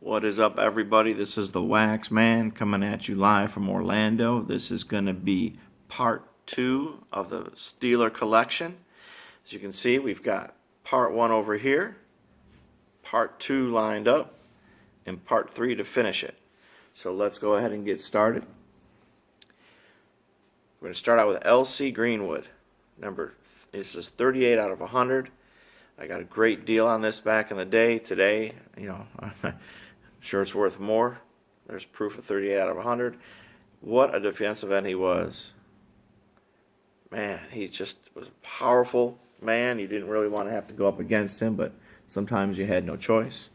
What is up, everybody? This is the Wax Man coming at you live from Orlando. This is going to be part 2 of the Steeler collection. As you can see, we've got part 1 over here, part 2 lined up, and part 3 to finish it. So let's go ahead and get started. We're going to start out with L.C. Greenwood. This is 38 out of 100. I got a great deal on this back in the day. Today, I'm sure it's worth more. There's proof of 38 out of 100. What a defensive end he was. Man, he just was a powerful man. You didn't really want to have to go up against him, but sometimes you had no choice.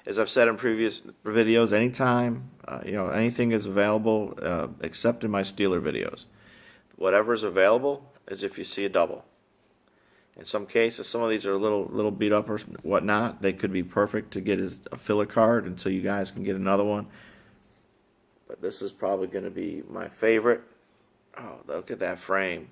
As I've said in previous videos, anytime, anything is available except in my Steeler videos. Whatever is available is if you see a double. In some cases, some of these are a little beat up or whatnot. They could be perfect to get as a filler card until you guys can get another one. But this is probably going to be my favorite. Oh, look at that frame.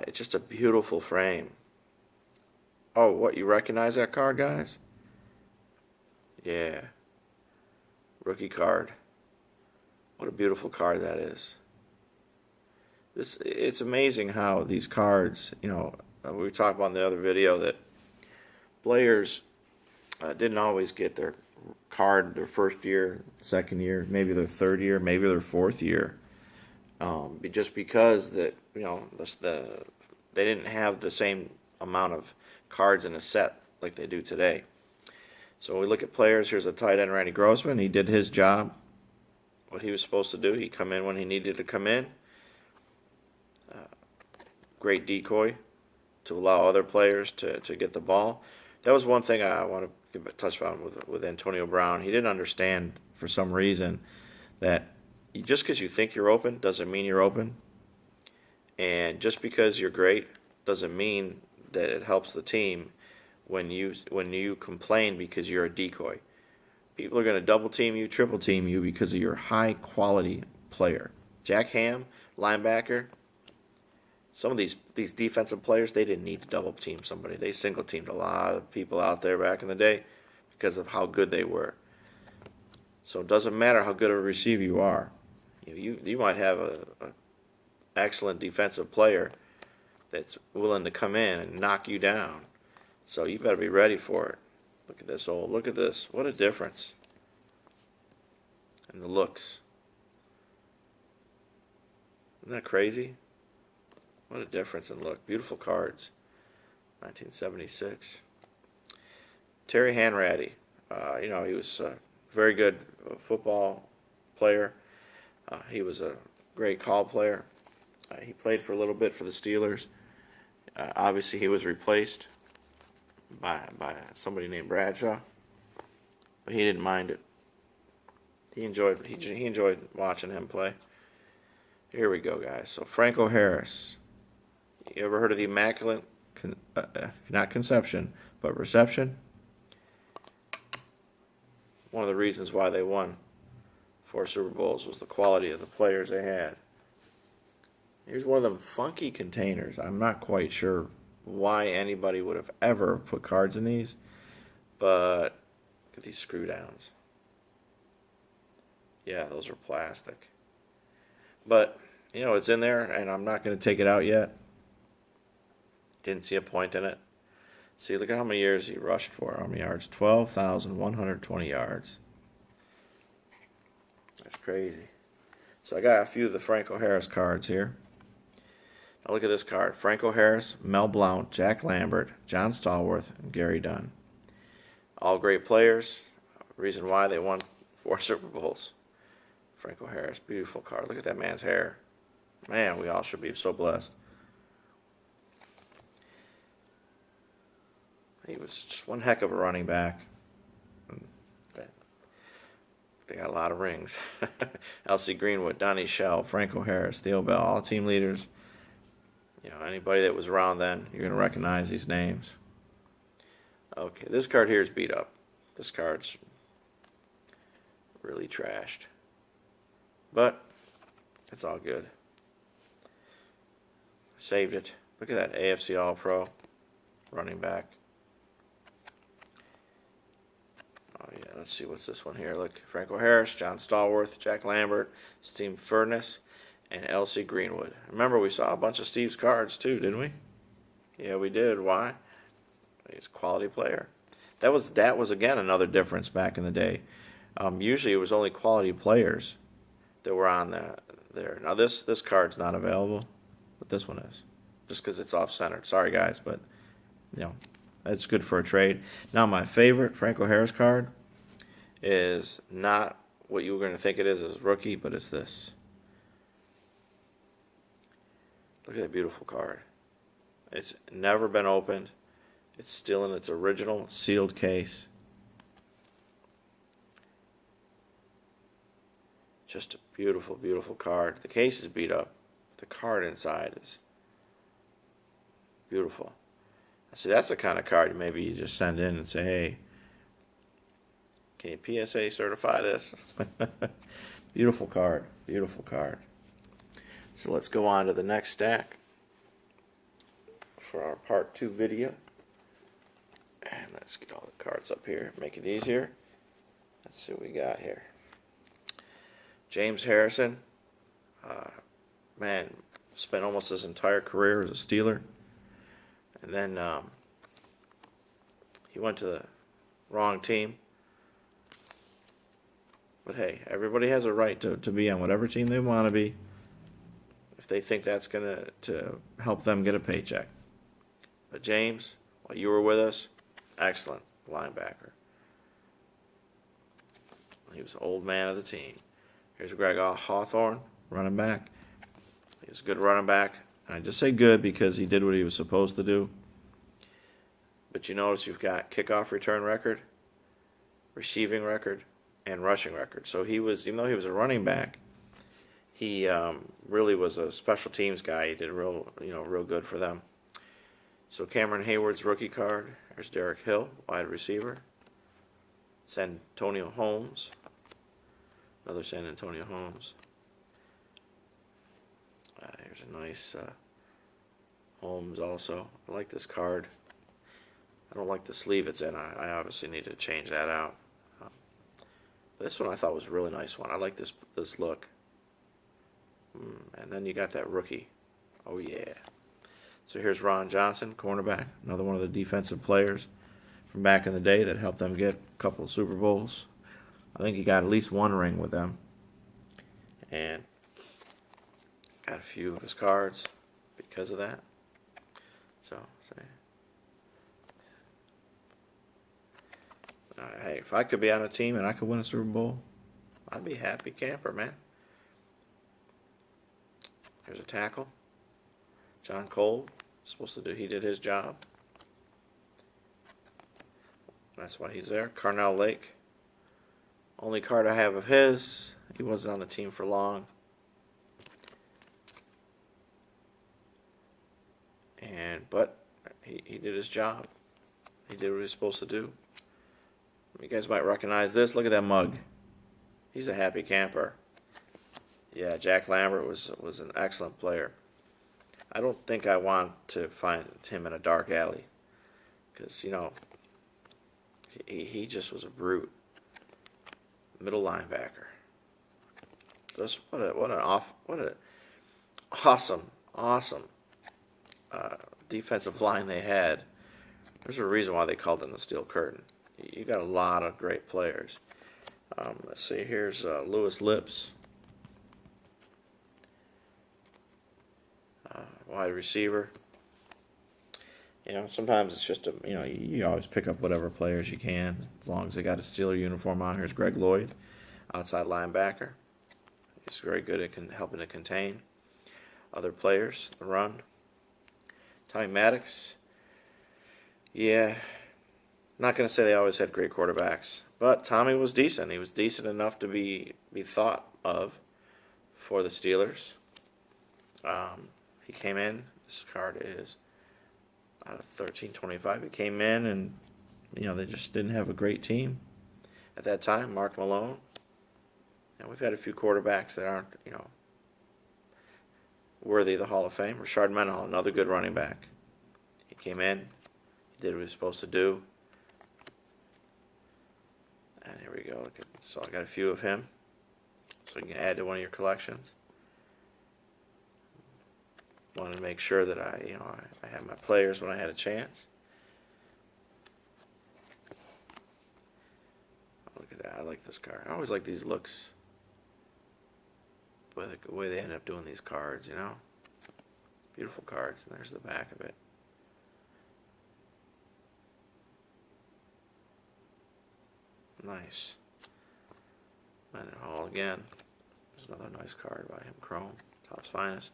It's just a beautiful frame. Oh, what, you recognize that card, guys? Yeah. Rookie card. What a beautiful card that is. It's amazing how these cards, we talked about in the other video that players didn't always get their card their first year, second year, maybe their third year, maybe their fourth year, just because that they didn't have the same amount of cards in a set like they do today. So when we look at players, here's a tight end, Randy Grossman. He did his job, what he was supposed to do. He come in when he needed to come in. Great decoy to allow other players to get the ball. That was one thing I want to touch on with Antonio Brown. He didn't understand for some reason that just because you think you're open doesn't mean you're open. And just because you're great doesn't mean that it helps the team when you complain because you're a decoy. People are going to double team you, triple team you because of your high quality player. Jack Ham, linebacker. Some of these defensive players, they didn't need to double team somebody. They single teamed a lot of people out there back in the day because of how good they were. So it doesn't matter how good of a receiver you are. You might have a excellent defensive player that's willing to come in and knock you down. So you better be ready for it. Look at this. Oh, look at this. What a difference. And the looks. Isn't that crazy? What a difference in look. Beautiful cards. 1976. Terry Hanratty. He was a very good football player. He was a great call player. He played for a little bit for the Steelers. Obviously, he was replaced by somebody named Bradshaw. But he didn't mind it. He enjoyed watching him play. Here we go, guys. So Franco Harris. You ever heard of the Immaculate, not Conception, but Reception? One of the reasons why they won 4 Super Bowls was the quality of the players they had. Here's one of them funky containers. I'm not quite sure why anybody would have ever put cards in these, but look at these screw downs. Yeah, those are plastic. But, it's in there, and I'm not going to take it out yet. Didn't see a point in it. See, look at how many years he rushed for. How many yards? 12,120 yards. That's crazy. So I got a few of the Franco Harris cards here. Now look at this card. Franco Harris, Mel Blount, Jack Lambert, John Stallworth, and Gary Dunn. All great players. Reason why they won 4 Super Bowls. Franco Harris, beautiful card. Look at that man's hair. Man, we all should be so blessed. He was just one heck of a running back. They got a lot of rings. L.C. Greenwood, Donnie Shell, Franco Harris, Theo Bell, all team leaders. Anybody that was around then, you're going to recognize these names. Okay, this card here is beat up. This card's really trashed. But it's all good. Saved it. Look at that AFC All-Pro running back. Oh yeah, let's see, what's this one here? Look, Franco Harris, John Stallworth, Jack Lambert, Steve Furness, and L.C. Greenwood. Remember, we saw a bunch of Steve's cards too, didn't we? Yeah, we did. Why? He's a quality player. That was again another difference back in the day. Usually it was only quality players that were on there. Now this card's not available, but this one is, just because it's off-centered. Sorry guys, but you know, it's good for a trade. Now my favorite Franco Harris card is not what you were going to think it is as a rookie, but it's this. Look at that beautiful card. It's never been opened. It's still in its original sealed case. Just a beautiful, beautiful card. The case is beat up. The card inside is beautiful. I see, that's the kind of card maybe you just send in and say, hey, can you PSA certify this? Beautiful card. Beautiful card. So let's go on to the next stack for our part 2 video. And let's get all the cards up here, make it easier. Let's see what we got here. James Harrison, man, spent almost his entire career as a Steeler. And then he went to the wrong team. But hey, everybody has a right to be on whatever team they want to be if they think that's going to help them get a paycheck. But James, while you were with us, excellent linebacker. He was the old man of the team. Here's Greg Hawthorne, running back. He was a good running back. And I just say good because he did what he was supposed to do. But you notice you've got kickoff return record, receiving record, and rushing record. So he was, even though he was a running back, he really was a special teams guy. He did real good for them. So Cameron Hayward's rookie card. There's Derek Hill, wide receiver. Santonio Holmes. Another San Antonio Holmes. Here's a nice Holmes also. I like this card. I don't like the sleeve it's in. I obviously need to change that out. This one I thought was a really nice one. I like this look. And then you got that rookie. Oh yeah. So here's Ron Johnson, cornerback, another one of the defensive players from back in the day that helped them get a couple of Super Bowls. I think he got at least one ring with them. And got a few of his cards because of that. So, hey, if I could be on a team and I could win a Super Bowl, I'd be a happy camper, man. Here's a tackle. John Cole, he did his job. That's why he's there. Carnell Lake. Only card I have of his. He wasn't on the team for long. But he did his job. He did what he was supposed to do. You guys might recognize this. Look at that mug. He's a happy camper. Yeah, Jack Lambert was an excellent player. I don't think I want to find him in a dark alley because, he just was a brute. Middle linebacker. Just what an awesome defensive line they had. There's a reason why they called them the Steel Curtain. You got a lot of great players. Let's see. Here's Lewis Lips, wide receiver. Sometimes it's just you always pick up whatever players you can as long as they got a Steeler uniform on. Here's Greg Lloyd, outside linebacker. He's very good at helping to contain other players, the run. Tommy Maddox. Yeah, not going to say they always had great quarterbacks, but Tommy was decent. He was decent enough to be thought of for the Steelers. He came in. This card is out of 1325. He came in and, they just didn't have a great team at that time. Mark Malone. And we've had a few quarterbacks that aren't, worthy of the Hall of Fame. Rashard Mendenhall, another good running back. He came in. He did what he was supposed to do. And here we go. Look at, so I got a few of him, so you can add to one of your collections. Wanted to make sure that I had my players when I had a chance. Oh, look at that. I like this card. I always like these looks. The way they end up doing these cards, you know. Beautiful cards. And there's the back of it. Nice. Mendenhall again. There's another nice card by him. Chrome. Topps Finest.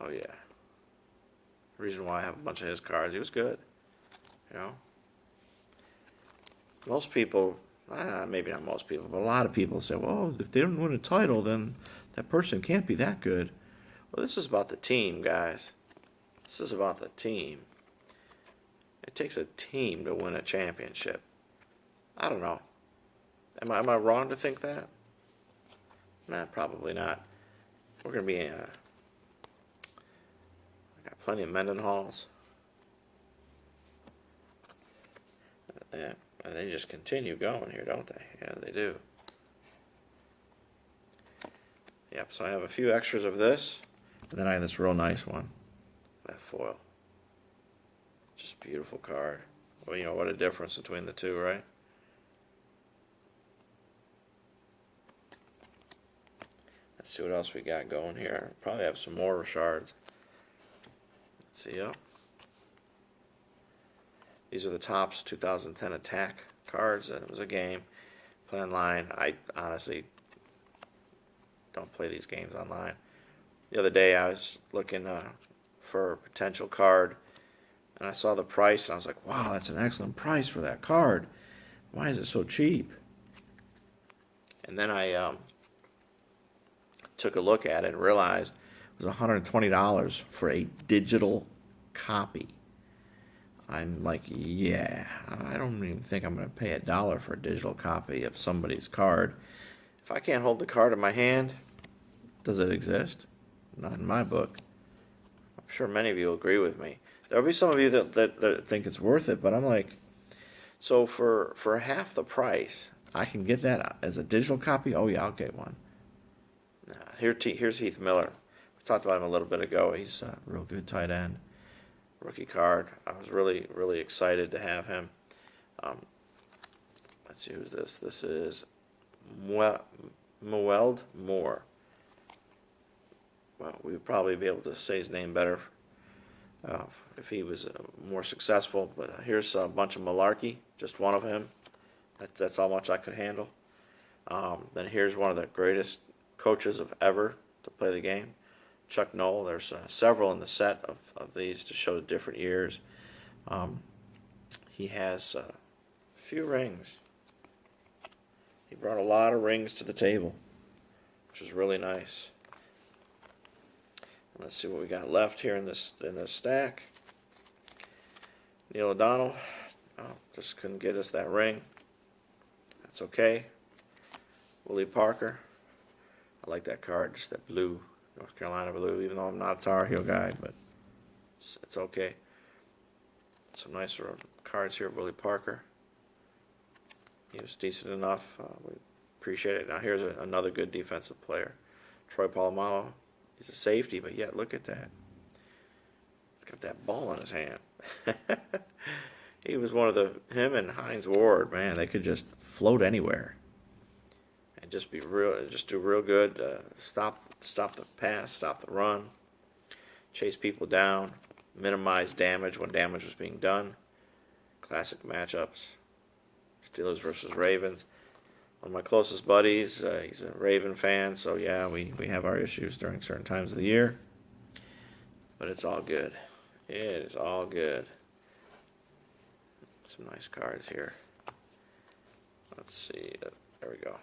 Oh yeah. The reason why I have a bunch of his cards, he was good. You know. Most people, maybe not most people, but a lot of people say, well, if they don't win a title, then that person can't be that good. Well, this is about the team, guys. This is about the team. It takes a team to win a championship. I don't know. Am I wrong to think that? Nah, probably not. We're going to be... I got plenty of Mendenhalls. Yeah, and they just continue going here, don't they? Yeah, they do. Yep, so I have a few extras of this. And then I have this real nice one. That foil. Just beautiful card. Well, you know, what a difference between the two, right? Let's see what else we got going here. Probably have some more Richards. Let's see, yep. These are the Topps 2010 Attack cards. It was a game. Play online. I honestly don't play these games online. The other day I was looking for a potential card, and I saw the price, and I was like, wow, that's an excellent price for that card. Why is it so cheap? And then I took a look at it and realized it was $120 for a digital copy. I'm like, yeah, I don't even think I'm going to pay $1 for a digital copy of somebody's card. If I can't hold the card in my hand, does it exist? Not in my book. I'm sure many of you will agree with me. There'll be some of you that think it's worth it, but I'm like, so for half the price, I can get that as a digital copy? Oh yeah, I'll get one. Here's Heath Miller. We talked about him a little bit ago. He's a real good tight end. Rookie card. I was really, really excited to have him. Let's see, who's this? This is Moeld Moore. Well, we would probably be able to say his name better if he was more successful. But here's a bunch of malarkey, just one of him. That's how much I could handle. Then here's one of the greatest coaches of ever to play the game, Chuck Noll. There's several in the set of these to show different years. He has a few rings. He brought a lot of rings to the table, which is really nice. Let's see what we got left here in this stack. Neil O'Donnell, just couldn't get us that ring. That's okay. Willie Parker, I like that card, just that blue, North Carolina blue, even though I'm not a Tar Heel guy, but it's okay. Some nicer cards here, Willie Parker. He was decent enough. We appreciate it. Now here's another good defensive player, Troy Polamalu. He's a safety, but yet look at that. He's got that ball in his hand. He was one of him and Hines Ward, man, they could just float anywhere and just do real good. Stop the pass, stop the run, chase people down, minimize damage when damage was being done. Classic matchups. Steelers versus Ravens. One of my closest buddies, he's a Raven fan, so yeah, we have our issues during certain times of the year. But it's all good. It is all good. Some nice cards here. Let's see. There we go.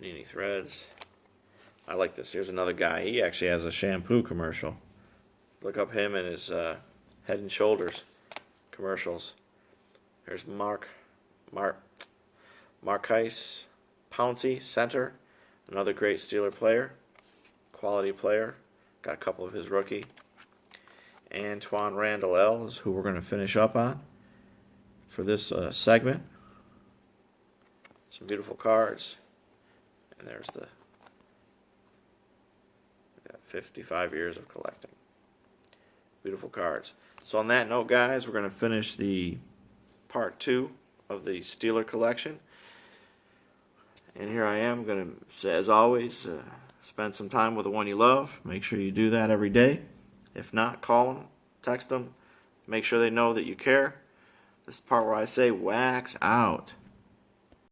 Panini Threads. I like this. Here's another guy. He actually has a shampoo commercial. Look up him and his Head and Shoulders commercials. There's Marquise Pouncey, center, another great Steeler player, quality player. Got a couple of his rookie. Antoine Randall L. is who we're going to finish up on for this segment. Some beautiful cards. And there's the 55 years of collecting. Beautiful cards. So on that note, guys, we're going to finish the part 2 of the Steeler collection. And here I am going to say, as always, spend some time with the one you love. Make sure you do that every day. If not, call them, text them. Make sure they know that you care. This is the part where I say wax out.